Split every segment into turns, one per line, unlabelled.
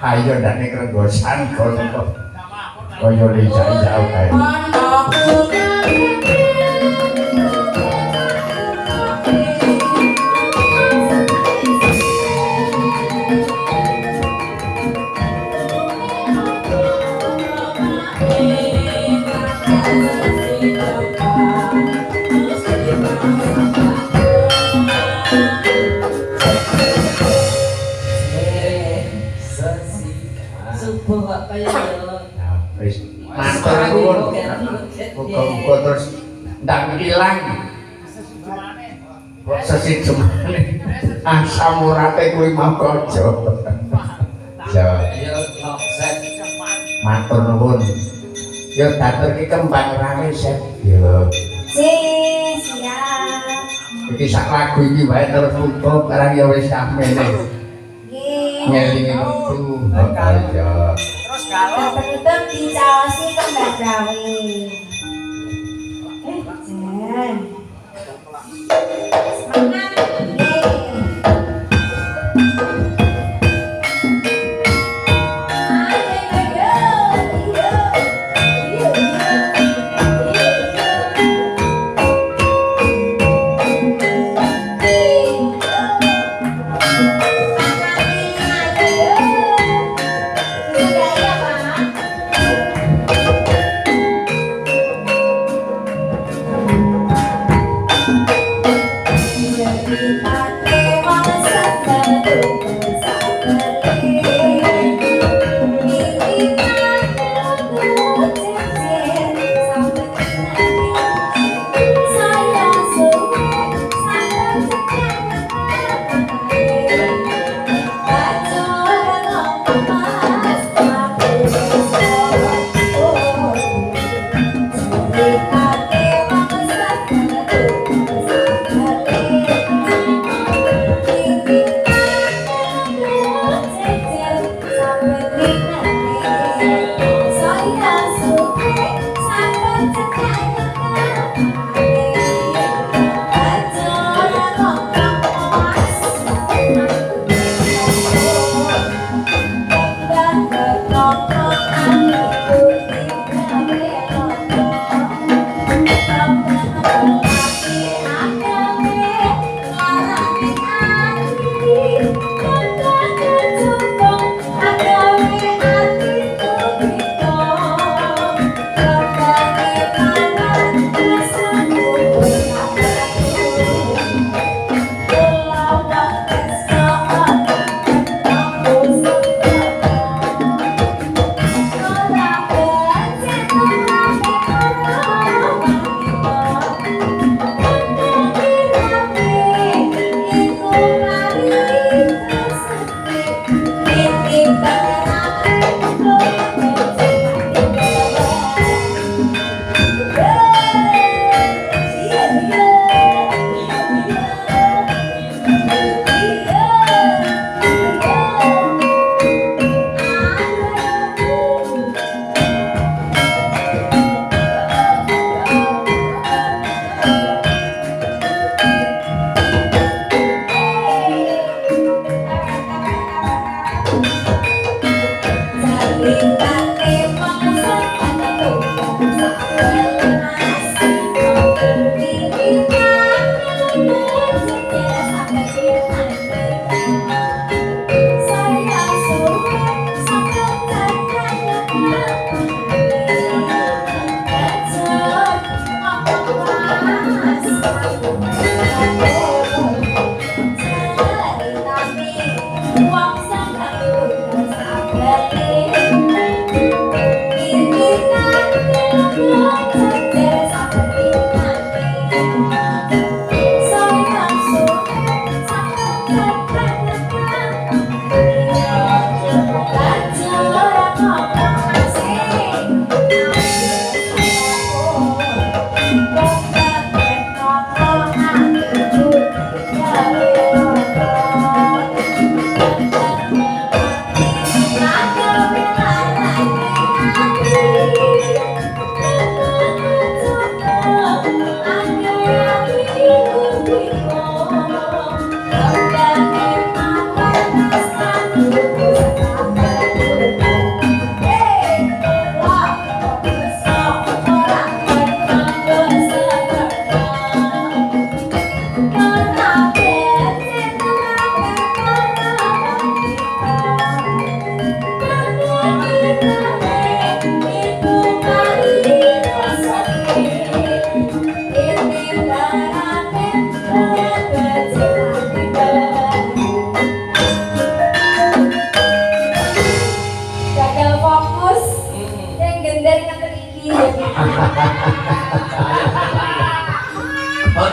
Ayo ndane krenggosan kono kaya lijak-lijak kae. Matur nuwun. Muga-muga terus ndak ilang. Kok sesi jemane asam urate kuwi mau kaja. Ya. Matur nuwun. Ya daturke kembang rame Set. Ya. Siap. Iki sak lagu iki wae terus tutup karang ya wis samene. Nggih. Ngelingi wektu. Ya.
Penutup dicaosi kembang gawe. Jen. Semangat.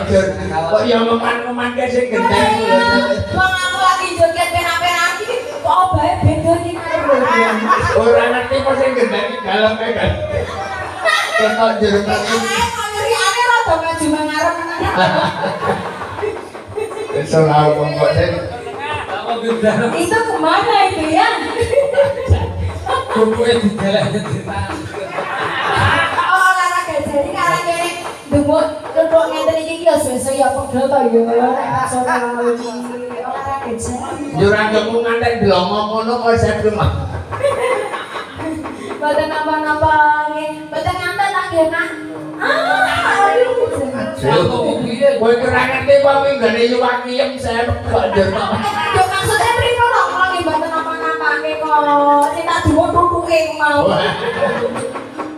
Jur. Kok ya ngoman-ngoman ke sing gendeng.
Wong aku lagi joget penak-penak iki kok obahe beda iki karo lho.
Ora ngerti kok sing gendeng daleme kan. Ketok jero
Kok nyeriane rada maju mangarep.
Iso lau kok sing
Itu kemana itu ya?
Kukuke didelek cerita.
Oh, olahraga jadi karena kene dumuk lupuk ngenten iki ya sesuk ya pegel to ya. Olahraga jadi.
Jurang kamu ngantek delongo ngono kok saya rumah.
Boten napa-napa nggih. Boten nganten tak nggih, Nak.
Aduh, kowe kira ngerti kok winggane yuwak kiem saya kok jono.
Yo maksudnya mriko lho kok nggih boten napa-napa nggih kok. Sing tak diwututuke mau.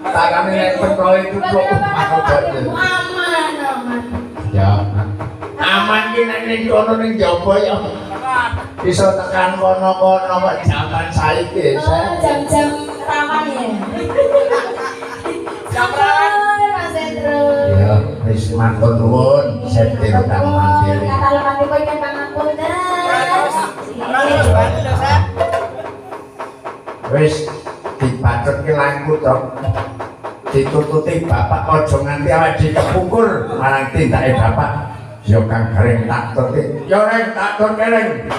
Takane nek petro itu kok aku boten.
Aman.
Ya. Aman ki nek ning kono ning jaba ya. Bisa tekan kono-kono kok jaman saiki.
Jam-jam rawan ya.
Jam rawan.
Mas Hendro.
Ya, wis matur nuwun, setir kang mandiri.
Kata lemati kowe kan pangapunten.
Wis dipacutke langkut to. Ditututi bapak aja nganti awake dikepungkur marang tindake bapak. Ya kang kering tak tuti. Ya reng tak tur kering.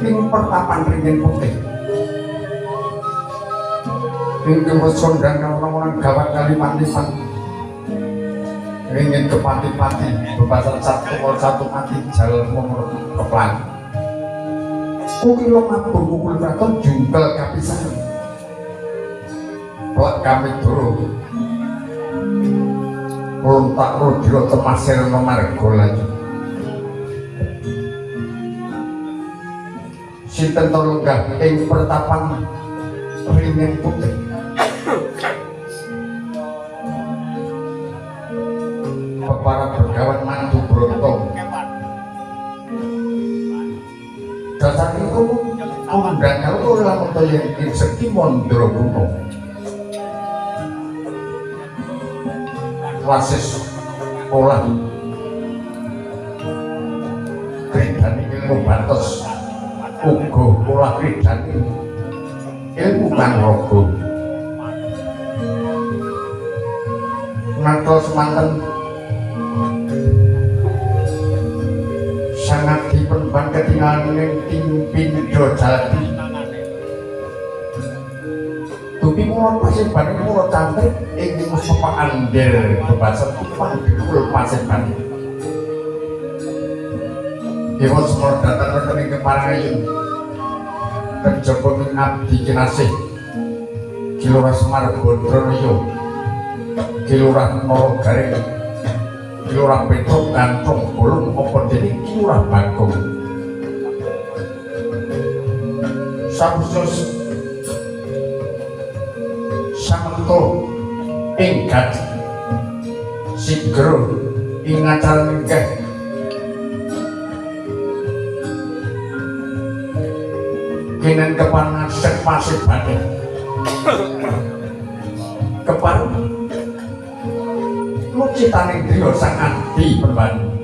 ing pertapan ringin putih ing kemesondang orang-orang gawat kalipan-lipan ringin kepati-pati bebasan satu mati jalur nomor keplan kukilo mabur kukul kraton jungkel kapisan pelak kami dulu lontak rodiro temasir nomargo lagi sinten to lenggah ing pertapan ringin putih para begawan mantu bronto dasar itu undang kalau lamun to yen segi mondro kuno wasis olah kridani ilmu batos uga olah kridani ilmu manrogo ngantos manten sangat diperban ketinggalan ning Pindo Jati Dupi mulon Paseban ini mulon cantik ing Mustafa Andel bebasan upang dikul Paseban Dewa semua datang rekening keparangayun kejaba min abdi kinasih Kilurah Semar Bodroyo Kilurah Noro Garing Kilurah Petruk Gantong Bolong apa jadi Kilurah Bagong Samsus Samento Inggat Sigro Ingacal Nenggeh Kinen kepan ngasek pasir batin kepan lucitaning driya sang adi perban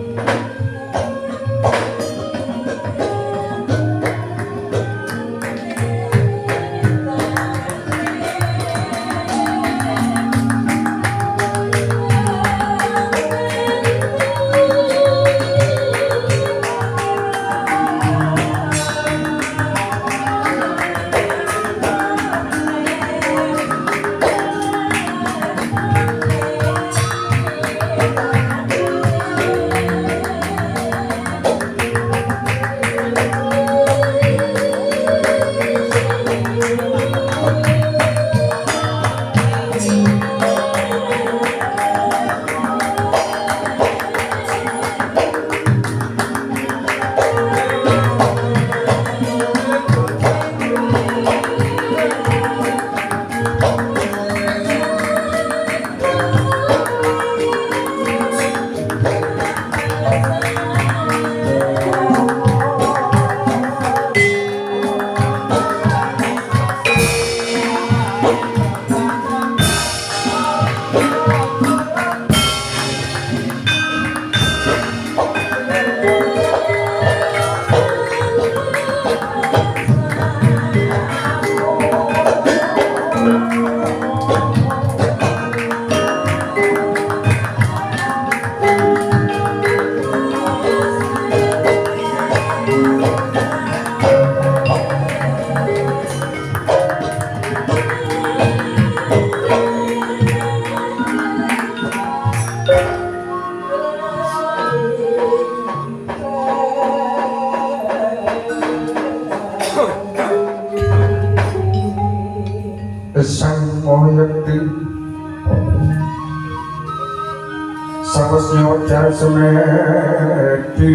semedi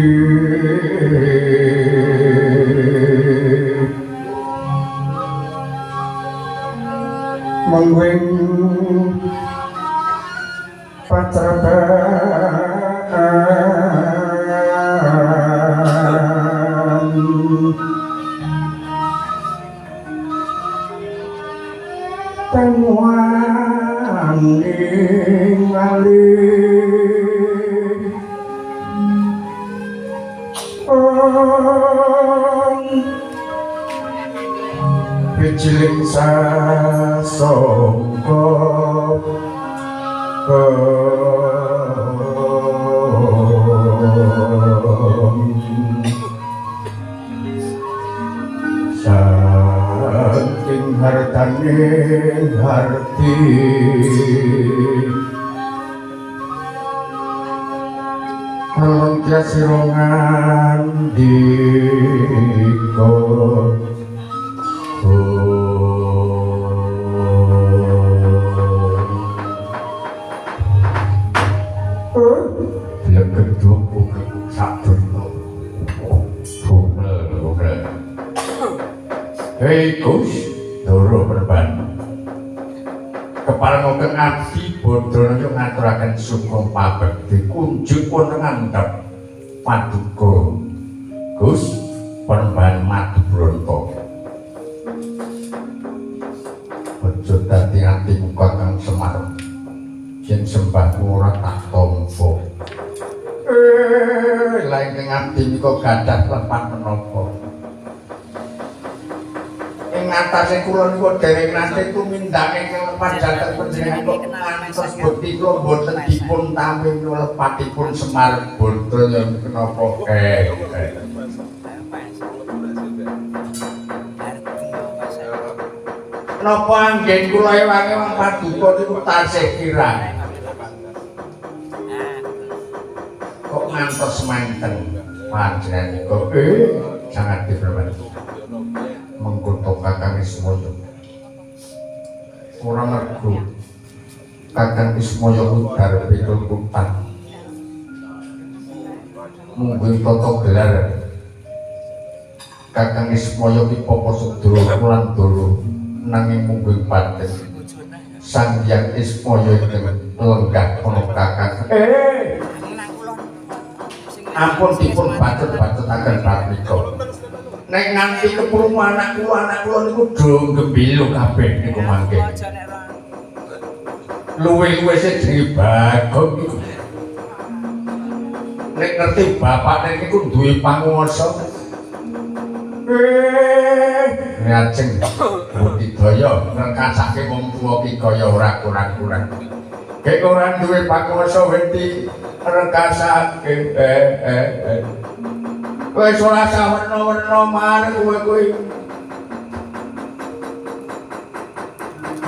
mengwing patraban temuan ing Pijiling sasongko ning harti Alangkya sirongan diko Legeduk buka sakdono Bumel Hei Gus Doro berban Kepala ngogeng abdi bodoh yang ngaturakan sukong pabekti kunjuk pun ngantep paduka Gus perban madu bronto ojo dadi ati muka kang semar yen sembahmu ora tak tompo lain ing ati nika gadah lepat menapa ing atase kula niku dereng nate tumindake kelepat dhateng panjenengan kok ngantos bukti kula boten dipun tampi lepatipun Semar Bodo ya kenapa Kenapa anggen kula ewange wong paduka niku tasih kirang kok ngantos manten panjenengan kok sangat dihormati mengkutuk Kakang Ismoyo ora mergo Kakang Ismoyo udar pikul kutan mungguing toto gelar Kakang Ismoyo ki Papa Sudra Wulan Dara nanging mungguing paten Sang Hyang Ismoyo ingkang lenggah ana Kakang ampun dipun bacot-bacotaken bab menika nek nganti keprungu anak kula niku do gembilu kabeh niku mangke. Luwe-luwe sing jenenge Bagong niku. Nek ngerti bapakne niku duwe panguwasa. Ngajeng budidaya ngrekasake wong tuwa ki kaya ora kurang-kurang. Kek ora duwe panguwasa wedi rekasake wis ora sawerna-werna mareng kowe kuwi.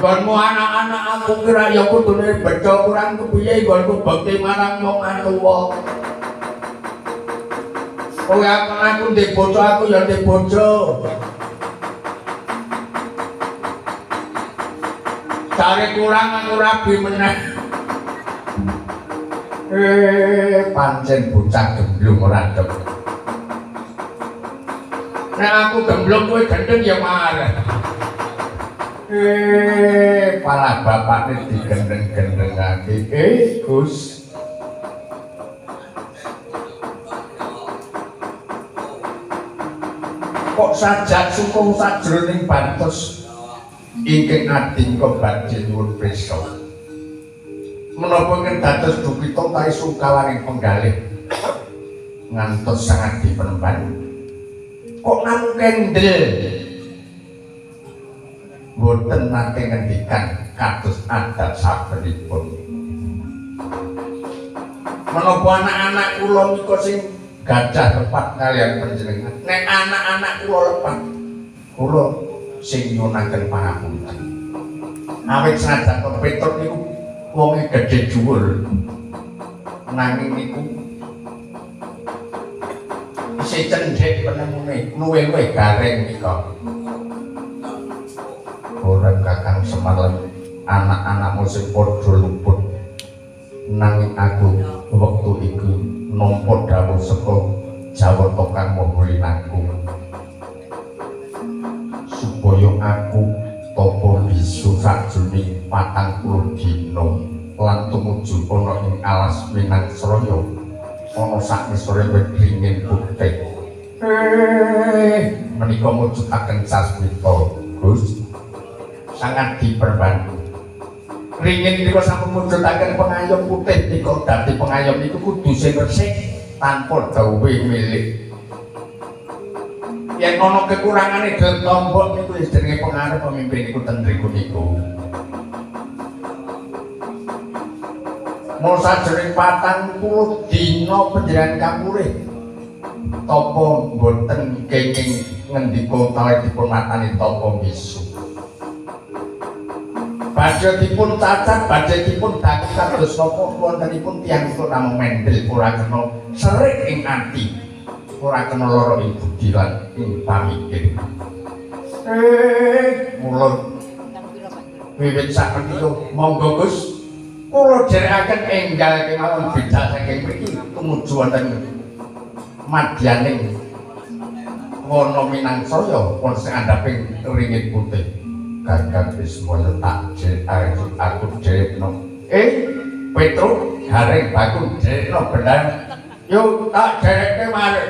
Gonmu anak-anak aku kira ya kudune bejo kurang kepiye gonku bekti marang wong tuwa. Kowe aku ndek bojo aku ya ndek bojo. Cari kurang aku rabi meneh. Pancen bocah gemblung ora ndek. Nek aku gemblong kowe gendeng ya marah. Pala bapakne digendeng-gendengake. Gus. Kok sajak sukung sajroning bantos ingkang ading kok badhe nyuwun prisa. Menapa ingkang dados dukita tahe sungkawaning penggalih ngantos sangat dipenemban. Kok namung kendel boten nate ngendikan kados adat sabenipun menapa anak-anak kula nika sing gadah lepat kalian panjenengan nek anak-anak kula lepat kula sing nyuwunaken pangapunten awit senajan Petruk niku wonge gedhe dhuwur nanging niku isih cendhek penemune luwe-luwe gareng nika ora Kakang Semar anak-anakmu sing padha luput nanging aku wektu iku nampa dawuh saka Jawata Kang Mahalinangku supaya aku tapa bisu sajroning 40 dina lan tumuju ana ing alas Minangsraya ana sakmisore wringin putih menika mujudaken sasmita Gus sangat diperbantu ringin niku sampun mujudaken pengayom putih nika dadi pengayom niku kudu sing resik tanpa dawuh milik yen ana kekurangane del tombok niku wis jenenge pengaruh pemimpin niku ten mriku niku mau sajroning 40 dina panjenengan kapurih tapa boten kenging ngendika kalih dipun matani tapa bisu badhe dipun cacat badhe dipun daku kados napa wontenipun tiyang kula namung mendel ora kena serik ing ati ora kena lara ing budi lan ing pamikir mulun wiwit sapunika monggo Gus kula dherekaken enggal kemawon beda saking mriki tumuju wonten madyaning wana Minangsaya pun sing andhaping ringit putih Kakang Bismana tak aku dherekno Petro gareng bakul dherekno bener yuk tak dherekke mari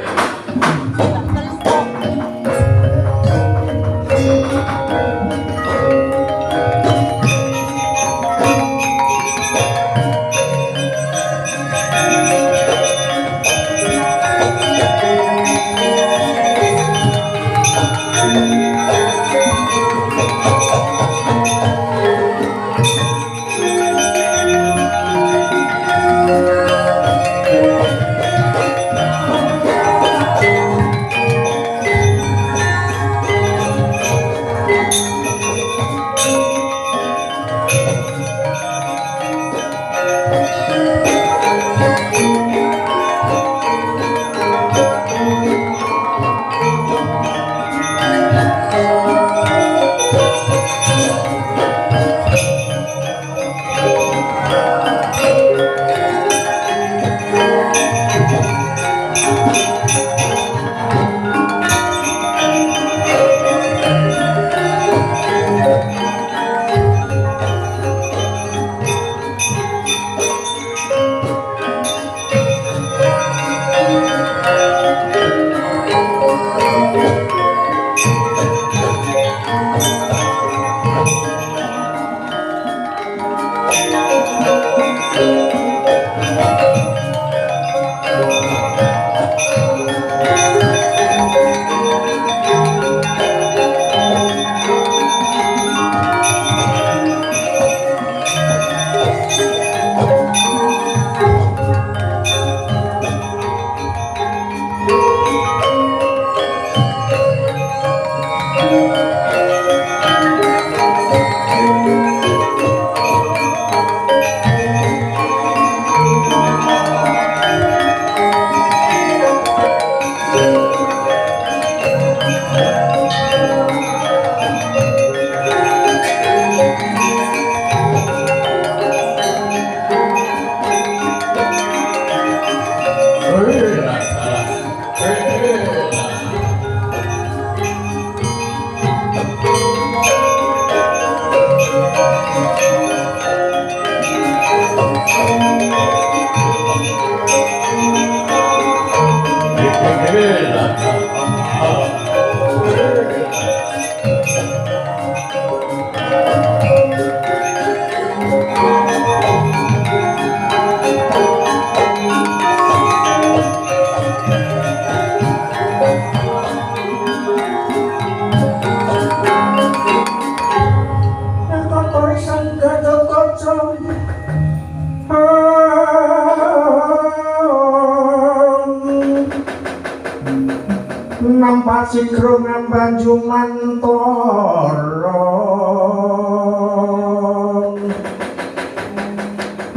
nampak sikro ngambanju mantara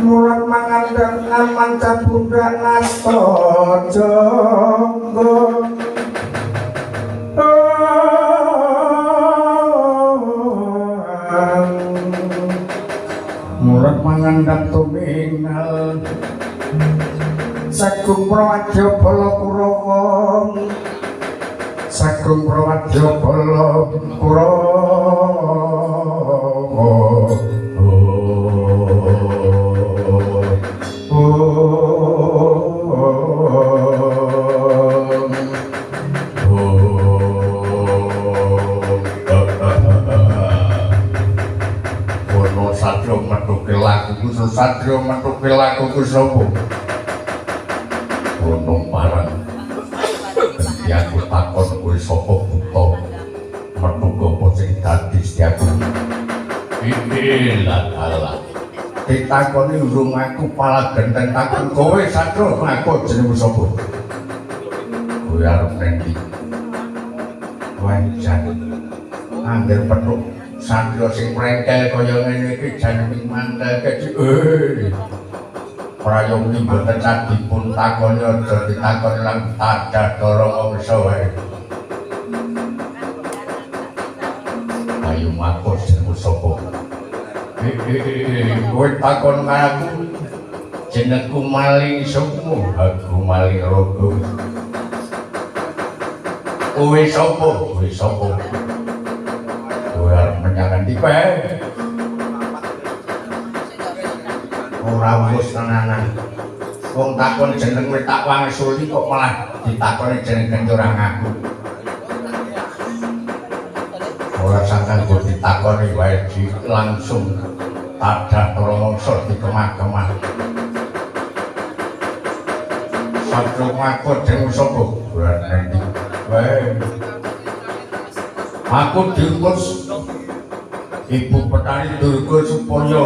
mulat mangandang ngamancan bunda nasta jonggo mulat mangandang tumingal Sagung Prawadya Bala Kurawa Sagung Prawadya Bala Kurawa Wono Satya metuke lakuku Satya metuke lakuku sapa Gunung Parang dadi aku takon kowe sapa buta metu apa sing dadi setiaku iki lah ditakoni urung aku pala genteng takon kowe Satria aku jenengmu sapa kowe arep nendi wae jan angger petuk Satrio sing prengkel kaya ngene iki jan mantel kecil. Prayogi boten dipun takoni aja ditakoni lang tadah dara mangsa wae. Ayo matur jenengmu sapa? Kowe takon aku. Jenengku Maling Sukmu, aku Maling Rogo. Kowe sapa? Kowe sapa? Kowe arep menyang ndi bae? Ora wis tenanan. Wong takon jeneng wis tak wangsuli kok malah ditakoni jeneng kencurang aku. Ora sangkan kok ditakoni wae langsung tadah para mangsa dikemah-kemah. Satrio aku jeneng sapa? Berarti wae. Aku diutus Ibu Petani Durga supaya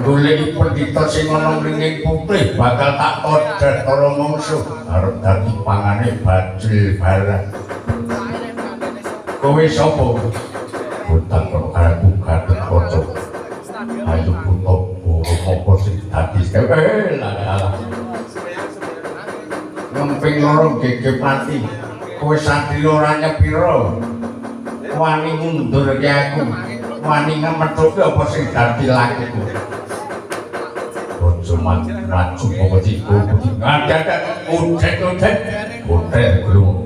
goleki pendhita sing ana mringing putih bakal tak todat para mangsa arep dadi pangane bajil barang. Kowe sapa? Buta kok aku Gatot Kaca. Ayo buta apa sing dadi lah. Ngemping loro gegep mati. Kowe satrio ora nyepira. Wani mundur ki aku. Wani ngemethuk apa sing dadi lakiku. Cuma maju apa diku ngadak udet udet glung